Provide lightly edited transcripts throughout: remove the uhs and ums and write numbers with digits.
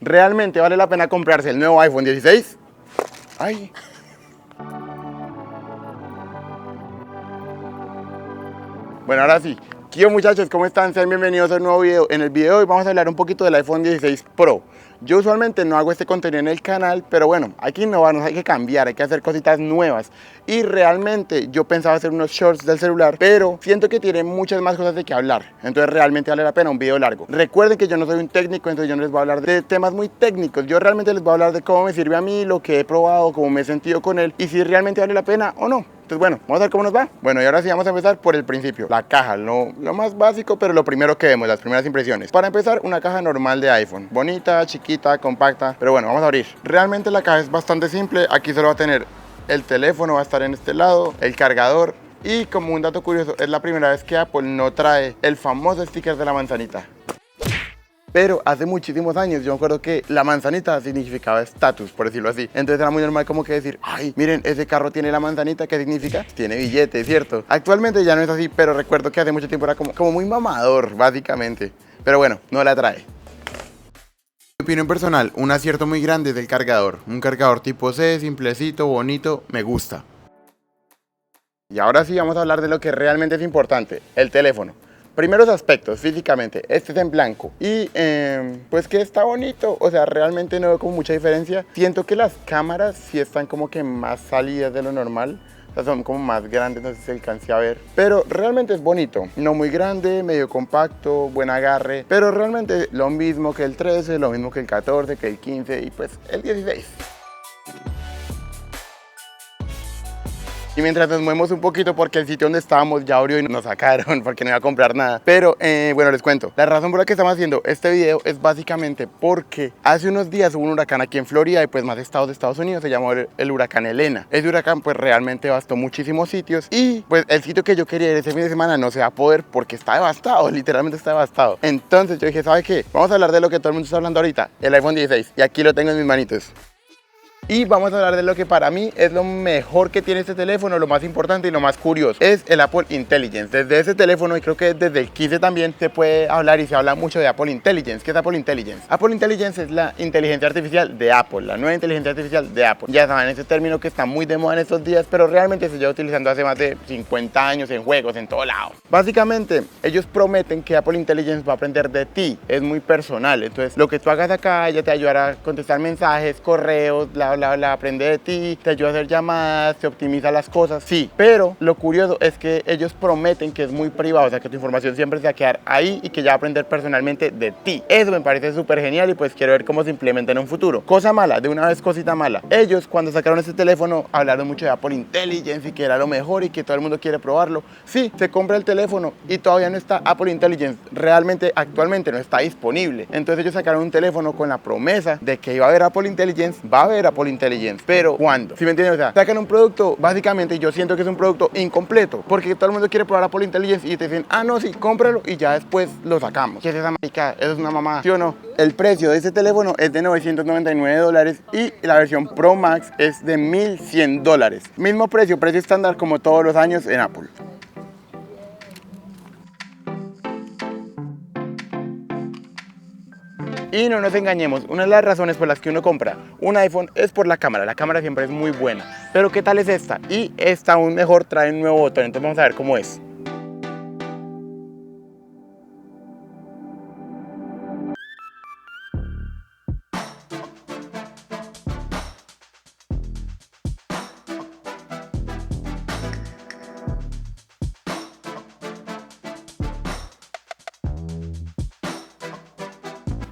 ¿Realmente vale la pena comprarse el nuevo iPhone 16? Ay. Bueno, ahora sí. ¿Qué onda, muchachos? ¿Cómo están? Sean bienvenidos a un nuevo video. En el video de hoy vamos a hablar un poquito del iPhone 16 Pro. Yo usualmente no hago este contenido en el canal, pero bueno, hay que innovarnos, hay que cambiar, hay que hacer cositas nuevas. Y realmente yo pensaba hacer unos shorts del celular, pero siento que tiene muchas más cosas de qué hablar. Entonces realmente vale la pena un video largo. Recuerden que yo no soy un técnico, entonces yo no les voy a hablar de temas muy técnicos. Yo realmente les voy a hablar de cómo me sirve a mí, lo que he probado, cómo me he sentido con él y si realmente vale la pena o no. Entonces bueno, vamos a ver cómo nos va. Bueno, y ahora sí vamos a empezar por el principio. La caja, lo más básico, pero lo primero que vemos, las primeras impresiones. Para empezar, una caja normal de iPhone. Bonita, chiquita, compacta, pero bueno, vamos a abrir. Realmente la caja es bastante simple. Aquí solo va a tener el teléfono, va a estar en este lado, el cargador. Y como un dato curioso, es la primera vez que Apple no trae el famoso sticker de la manzanita. Pero hace muchísimos años yo me acuerdo que la manzanita significaba estatus, por decirlo así. Entonces era muy normal como que decir, ay, miren, ese carro tiene la manzanita, ¿qué significa? Tiene billete, ¿cierto? Actualmente ya no es así, pero recuerdo que hace mucho tiempo era como muy mamador, básicamente. Pero bueno, no la trae. Mi opinión personal, un acierto muy grande es el cargador. Un cargador tipo C, simplecito, bonito, me gusta. Y ahora sí vamos a hablar de lo que realmente es importante, el teléfono. Primeros aspectos, físicamente, este es en blanco y pues que está bonito, o sea, realmente no veo como mucha diferencia. Siento que las cámaras sí están como que más salidas de lo normal, o sea, son como más grandes, no sé si se alcance a ver, pero realmente es bonito, no muy grande, medio compacto, buen agarre, pero realmente lo mismo que el 13, lo mismo que el 14, que el 15 y pues el 16. Y mientras nos movemos un poquito porque el sitio donde estábamos ya abrió y nos sacaron porque no iba a comprar nada. Pero bueno, les cuento. La razón por la que estamos haciendo este video es básicamente porque hace unos días hubo un huracán aquí en Florida y pues más estados de Estados Unidos. Se llamó el huracán Elena. Ese huracán pues realmente devastó muchísimos sitios y pues el sitio que yo quería ir ese fin de semana no se va a poder porque está devastado, literalmente está devastado. Entonces yo dije, ¿sabe qué? Vamos a hablar de lo que todo el mundo está hablando ahorita, el iPhone 16. Y aquí lo tengo en mis manitos. Y vamos a hablar de lo que para mí es lo mejor que tiene este teléfono, lo más importante y lo más curioso. Es el Apple Intelligence. Desde ese teléfono, y creo que desde el 15 también, se puede hablar y se habla mucho de Apple Intelligence. ¿Qué es Apple Intelligence? Apple Intelligence es la inteligencia artificial de Apple, la nueva inteligencia artificial de Apple. Ya saben, ese término que está muy de moda en estos días, pero realmente se lleva utilizando hace más de 50 años en juegos, en todo lado. Básicamente, ellos prometen que Apple Intelligence va a aprender de ti. Es muy personal. Entonces, lo que tú hagas acá, ella te ayudará a contestar mensajes, correos, bla, bla, bla, aprende de ti, te ayuda a hacer llamadas, te optimiza las cosas, sí, pero lo curioso es que ellos prometen que es muy privado, o sea, que tu información siempre se va a quedar ahí y que ya va a aprender personalmente de ti. Eso me parece súper genial y pues quiero ver cómo se implementa en un futuro. Cosa mala, de una vez cosita mala. Ellos cuando sacaron este teléfono hablaron mucho de Apple Intelligence y que era lo mejor y que todo el mundo quiere probarlo. Sí, se compra el teléfono y todavía no está Apple Intelligence, realmente actualmente no está disponible. Entonces ellos sacaron un teléfono con la promesa de que iba a haber Apple Intelligence, va a haber Apple Intelligence, pero ¿cuándo? ¿Sí me entienden? O sea, sacan un producto, básicamente yo siento que es un producto incompleto, porque todo el mundo quiere probar Apple Intelligence y te dicen, ah, no, sí, cómpralo y ya después lo sacamos. ¿Qué es esa marica? Eso es una mamá, ¿sí o no? El precio de ese teléfono es de $999 y la versión Pro Max es de $1100. Mismo precio estándar como todos los años en Apple. Y no nos engañemos, una de las razones por las que uno compra un iPhone es por la cámara siempre es muy buena. Pero ¿qué tal es esta? Y esta aún mejor trae un nuevo botón, entonces vamos a ver cómo es.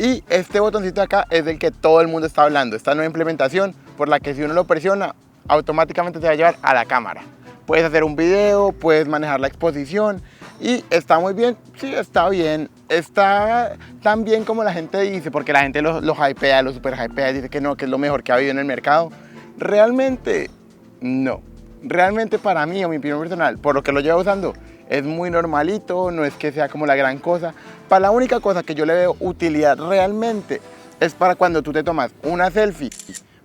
Y este botoncito de acá es del que todo el mundo está hablando, esta nueva implementación por la que si uno lo presiona automáticamente te va a llevar a la cámara. Puedes hacer un video, puedes manejar la exposición y está muy bien, sí, está bien, está tan bien como la gente dice, porque la gente lo hypea, lo super hypea, dice que no, que es lo mejor que ha habido en el mercado. Realmente no, realmente para mí, o mi opinión personal, por lo que lo llevo usando, es muy normalito, no es que sea como la gran cosa. Para la única cosa que yo le veo utilidad realmente es para cuando tú te tomas una selfie.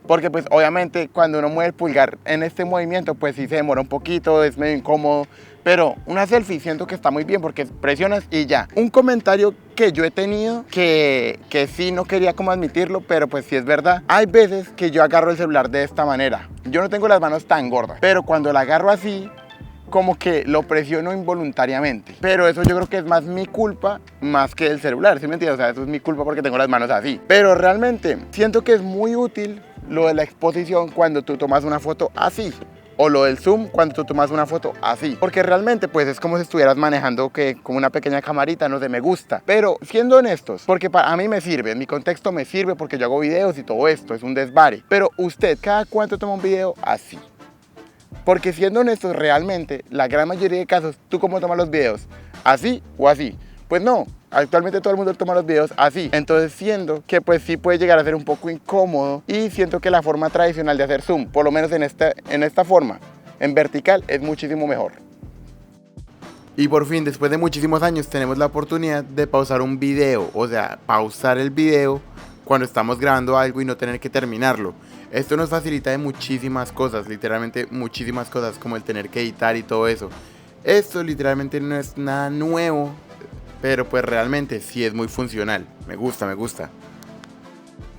Porque pues obviamente cuando uno mueve el pulgar en este movimiento pues sí se demora un poquito, es medio incómodo. pero una selfie siento que está muy bien porque presionas y ya. Un comentario que yo he tenido que sí no quería como admitirlo, pero pues sí es verdad. Hay veces que yo agarro el celular de esta manera. Yo no tengo las manos tan gordas, pero cuando la agarro así, como que lo presiono involuntariamente. Pero eso yo creo que es más mi culpa más que el celular, ¿sí me entiendes? O sea, eso es mi culpa porque tengo las manos así. Pero realmente siento que es muy útil lo de la exposición cuando tú tomas una foto así. O lo del zoom cuando tú tomas una foto así. Porque realmente pues es como si estuvieras manejando como una pequeña camarita, no sé, me gusta. Pero siendo honestos, porque a mí me sirve, en mi contexto me sirve porque yo hago videos y todo esto, es un desvare. Pero usted, ¿cada cuánto toma un video así? Porque siendo honestos, realmente, la gran mayoría de casos, ¿tú cómo tomas los videos? ¿Así o así? Pues no, actualmente todo el mundo toma los videos así. Entonces siento que pues sí puede llegar a ser un poco incómodo y siento que la forma tradicional de hacer zoom, por lo menos en esta forma, en vertical, es muchísimo mejor. Y por fin, después de muchísimos años, tenemos la oportunidad de pausar un video, o sea, pausar el video cuando estamos grabando algo y no tener que terminarlo. Esto nos facilita de muchísimas cosas, literalmente muchísimas cosas, como el tener que editar y todo eso. Esto literalmente no es nada nuevo, pero pues realmente sí es muy funcional. Me gusta, me gusta.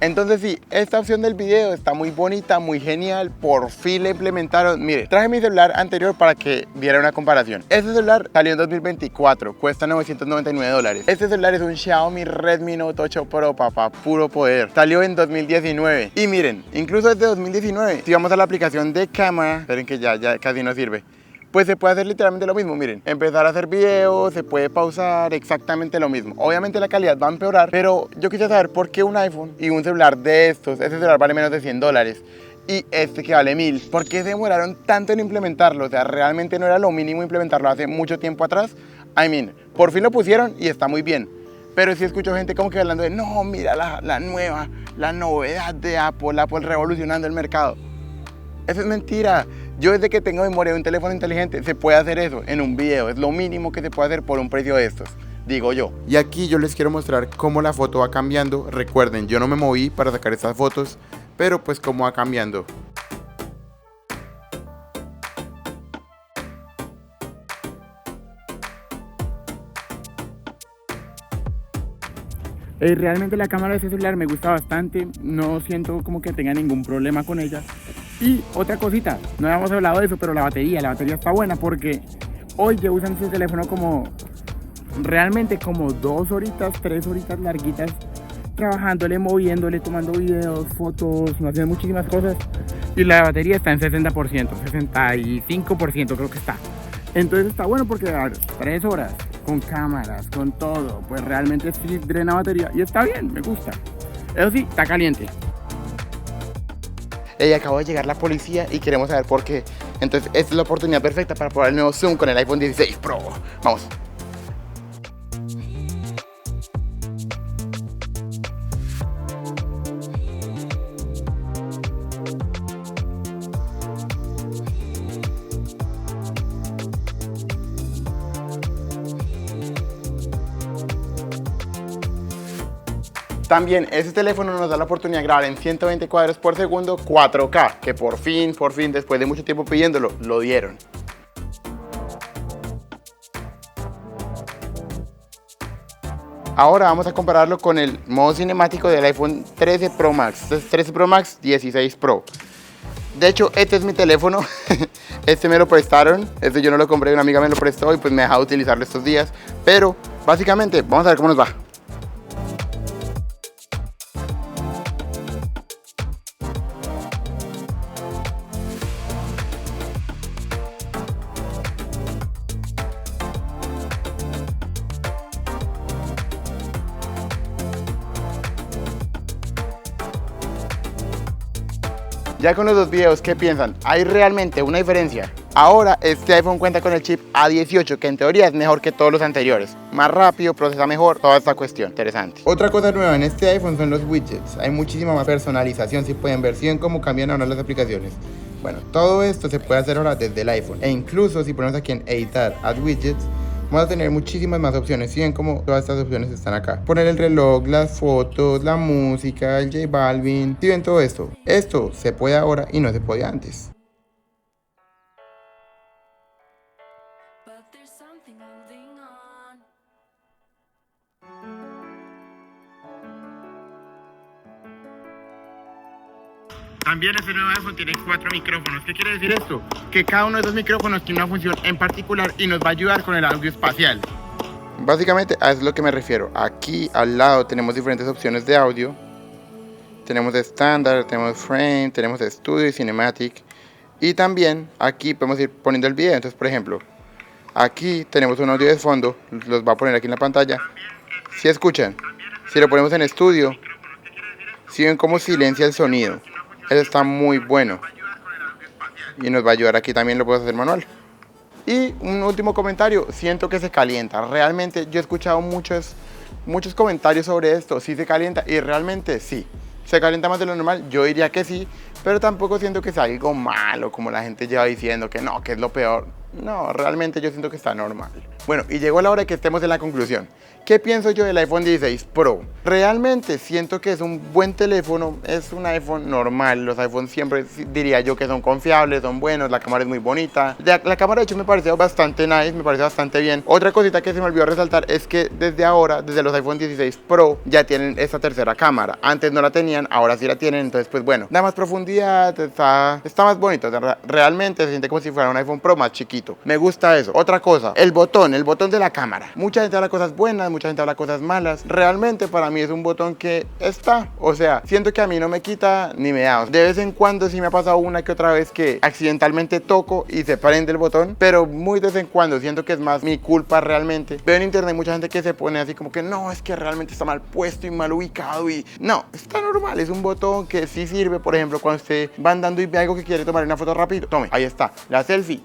Entonces sí, esta opción del video está muy bonita, muy genial, por fin la implementaron. Mire, traje mi celular anterior para que viera una comparación. Este celular salió en 2024, cuesta $999. Este celular es un Xiaomi Redmi Note 8 Pro, papá, puro poder. Salió en 2019 y miren, incluso desde 2019, si vamos a la aplicación de cámara, esperen que ya casi no sirve, pues se puede hacer literalmente lo mismo, miren, empezar a hacer videos, se puede pausar, exactamente lo mismo. Obviamente la calidad va a empeorar, pero yo quisiera saber por qué un iPhone y un celular de estos, este celular vale menos de $100 y este que vale 1000, ¿por qué se demoraron tanto en implementarlo? O sea, realmente no era lo mínimo implementarlo hace mucho tiempo atrás. Por fin lo pusieron y está muy bien. Pero sí escucho gente como que hablando de, no, mira la nueva, la novedad de Apple revolucionando el mercado. Eso es mentira. Yo desde que tengo memoria de un teléfono inteligente se puede hacer eso en un video. Es lo mínimo que se puede hacer por un precio de estos, digo yo. Y aquí yo les quiero mostrar cómo la foto va cambiando. Recuerden, yo no me moví para sacar estas fotos, pero pues cómo va cambiando. Realmente la cámara de este celular me gusta bastante, no siento como que tenga ningún problema con ella. Y otra cosita, no habíamos hablado de eso, pero la batería está buena porque hoy yo uso este teléfono como realmente como 2 horitas, 3 horitas larguitas, trabajándole, moviéndole, tomando videos, fotos, haciendo muchísimas cosas. Y la batería está en 60%, 65% creo que está. Entonces está bueno porque a ver, 3 horas con cámaras, con todo, pues realmente sí drena batería y está bien, me gusta. Eso sí, está caliente. Acabó de llegar la policía y queremos saber por qué. Entonces esta es la oportunidad perfecta para probar el nuevo zoom con el iPhone 16 Pro. Vamos. También este teléfono nos da la oportunidad de grabar en 120 cuadros por segundo 4K, que por fin, después de mucho tiempo pidiéndolo, lo dieron. Ahora vamos a compararlo con el modo cinemático del iPhone 13 Pro Max. Este es 13 Pro Max, 16 Pro. De hecho, este es mi teléfono. Este me lo prestaron. Este yo no lo compré, una amiga me lo prestó y pues me ha dejado utilizarlo estos días. Pero básicamente, vamos a ver cómo nos va. Ya con los dos videos, ¿qué piensan? ¿Hay realmente una diferencia? Ahora este iPhone cuenta con el chip A18, que en teoría es mejor que todos los anteriores. Más rápido, procesa mejor, toda esta cuestión. Interesante. Otra cosa nueva en este iPhone son los widgets. Hay muchísima más personalización, si pueden ver, si ven cómo cambian ahora las aplicaciones. Bueno, todo esto se puede hacer ahora desde el iPhone. E incluso si ponemos aquí en editar, add widgets, vamos a tener muchísimas más opciones. Si ven como todas estas opciones están acá. Poner el reloj, las fotos, la música, el J Balvin. Si ven todo esto. Esto se puede ahora y no se podía antes. También este nuevo iPhone tiene 4 micrófonos. ¿Qué quiere decir esto? Que cada uno de esos micrófonos tiene una función en particular y nos va a ayudar con el audio espacial. Básicamente a eso es lo que me refiero. Aquí al lado tenemos diferentes opciones de audio. Tenemos estándar, tenemos frame, tenemos estudio y cinematic. Y también aquí podemos ir poniendo el video. Entonces, por ejemplo, aquí tenemos un audio de fondo. Los va a poner aquí en la pantalla. Si escuchan, si lo ponemos en estudio, si ven cómo silencia el sonido. Eso está muy bueno. Y nos va a ayudar aquí también, lo puedes hacer manual. Y un último comentario, siento que se calienta. Realmente yo he escuchado muchos comentarios sobre esto. Sí se calienta y realmente sí. ¿Se calienta más de lo normal? Yo diría que sí, pero tampoco siento que sea algo malo, como la gente lleva diciendo que no, que es lo peor. No, realmente yo siento que está normal. Bueno, y llegó la hora de que estemos en la conclusión. ¿Qué pienso yo del iPhone 16 Pro? Realmente siento que es un buen teléfono, es un iPhone normal. Los iPhones siempre diría yo que son confiables, son buenos, la cámara es muy bonita. La cámara de hecho me pareció bastante nice, me pareció bastante bien. Otra cosita que se me olvidó resaltar es que desde ahora, desde los iPhone 16 Pro, ya tienen esta tercera cámara. Antes no la tenían, ahora sí la tienen, entonces pues bueno, da más profundidad, está más bonito. Realmente se siente como si fuera un iPhone Pro más chiquito. Me gusta eso. Otra cosa, el botón de la cámara. Mucha gente habla cosas buenas, mucha gente habla cosas malas. Realmente para mí es un botón que está, o sea, siento que a mí no me quita ni me da. De vez en cuando sí me ha pasado una que otra vez que accidentalmente toco y se prende el botón, pero muy de vez en cuando siento que es más mi culpa realmente. Veo en internet mucha gente que se pone así como que no, es que realmente está mal puesto y mal ubicado y no, está normal, es un botón que sí sirve, por ejemplo, cuando usted va andando y ve algo que quiere tomar una foto rápido, tome, ahí está, la selfie.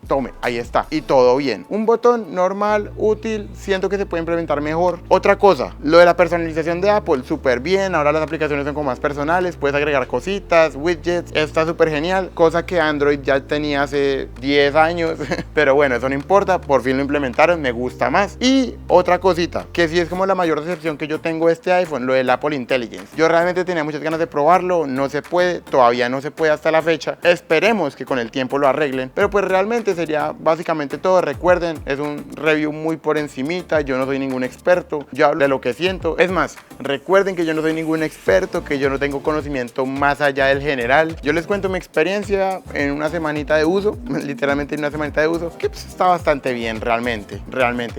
Tome, ahí está, y todo bien. Un botón normal, útil, siento que se puede implementar mejor. Otra cosa, lo de la personalización de Apple, súper bien. Ahora las aplicaciones son como más personales, puedes agregar cositas, widgets, está súper genial. Cosa que Android ya tenía hace 10 años, pero bueno, eso no importa, por fin lo implementaron, me gusta más. Y otra cosita, que sí es como la mayor decepción que yo tengo de este iPhone, lo del Apple Intelligence. Yo realmente tenía muchas ganas de probarlo, no se puede, todavía no se puede hasta la fecha. Esperemos que con el tiempo lo arreglen, pero pues realmente sería básicamente todo. Recuerden, es un review muy por encimita, yo no soy ningún experto, yo hablo de lo que siento. Es más, recuerden que yo no soy ningún experto, que yo no tengo conocimiento más allá del general. Yo les cuento mi experiencia en una semanita de uso, literalmente en una semanita de uso, que pues está bastante bien realmente.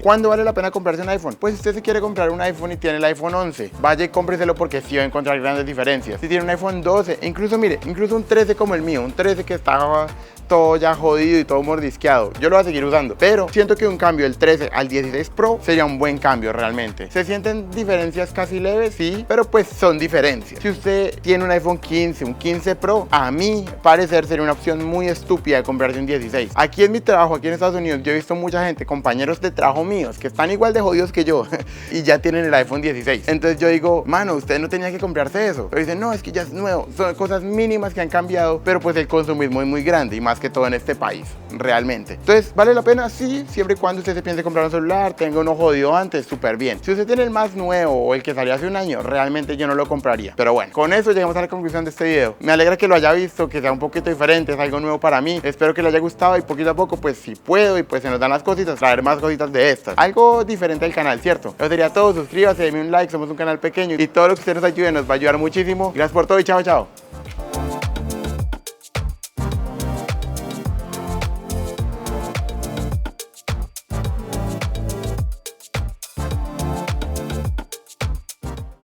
¿Cuándo vale la pena comprarse un iPhone? Pues si usted se quiere comprar un iPhone y tiene el iPhone 11, vaya y cómpreselo porque sí va a encontrar grandes diferencias. Si tiene un iPhone 12, incluso mire, incluso un 13 como el mío, un 13 que estaba todo ya jodido y todo mordisqueado, yo lo voy a seguir usando, pero siento que un cambio del 13 al 16 Pro sería un buen cambio realmente. Se sienten diferencias casi leves, sí, pero pues son diferencias. Si usted tiene un iPhone 15, un 15 Pro, a mí parecer sería una opción muy estúpida de comprarse un 16. Aquí en mi trabajo, aquí en Estados Unidos, yo he visto mucha gente, compañeros de trabajo míos, que están igual de jodidos que yo y ya tienen el iPhone 16. Entonces yo digo, mano, usted no tenía que comprarse eso. Pero dicen, no, es que ya es nuevo. Son cosas mínimas que han cambiado, pero pues el consumismo es muy grande y más que todo en este país, realmente. Entonces, ¿vale la pena? Sí, siempre y cuando usted se piense comprar un celular, tenga uno jodido antes, súper bien. Si usted tiene el más nuevo o el que salió hace un año, realmente yo no lo compraría. Pero bueno, con eso llegamos a la conclusión de este video. Me alegra que lo haya visto, que sea un poquito diferente, es algo nuevo para mí. Espero que le haya gustado y poquito a poco, pues si puedo y pues se nos dan las cositas, traer más cositas de estas. Algo diferente al canal, ¿cierto? Eso sería todo, suscríbase, denme un like, somos un canal pequeño y todo lo que usted nos ayude nos va a ayudar muchísimo. Gracias por todo y chao, chao.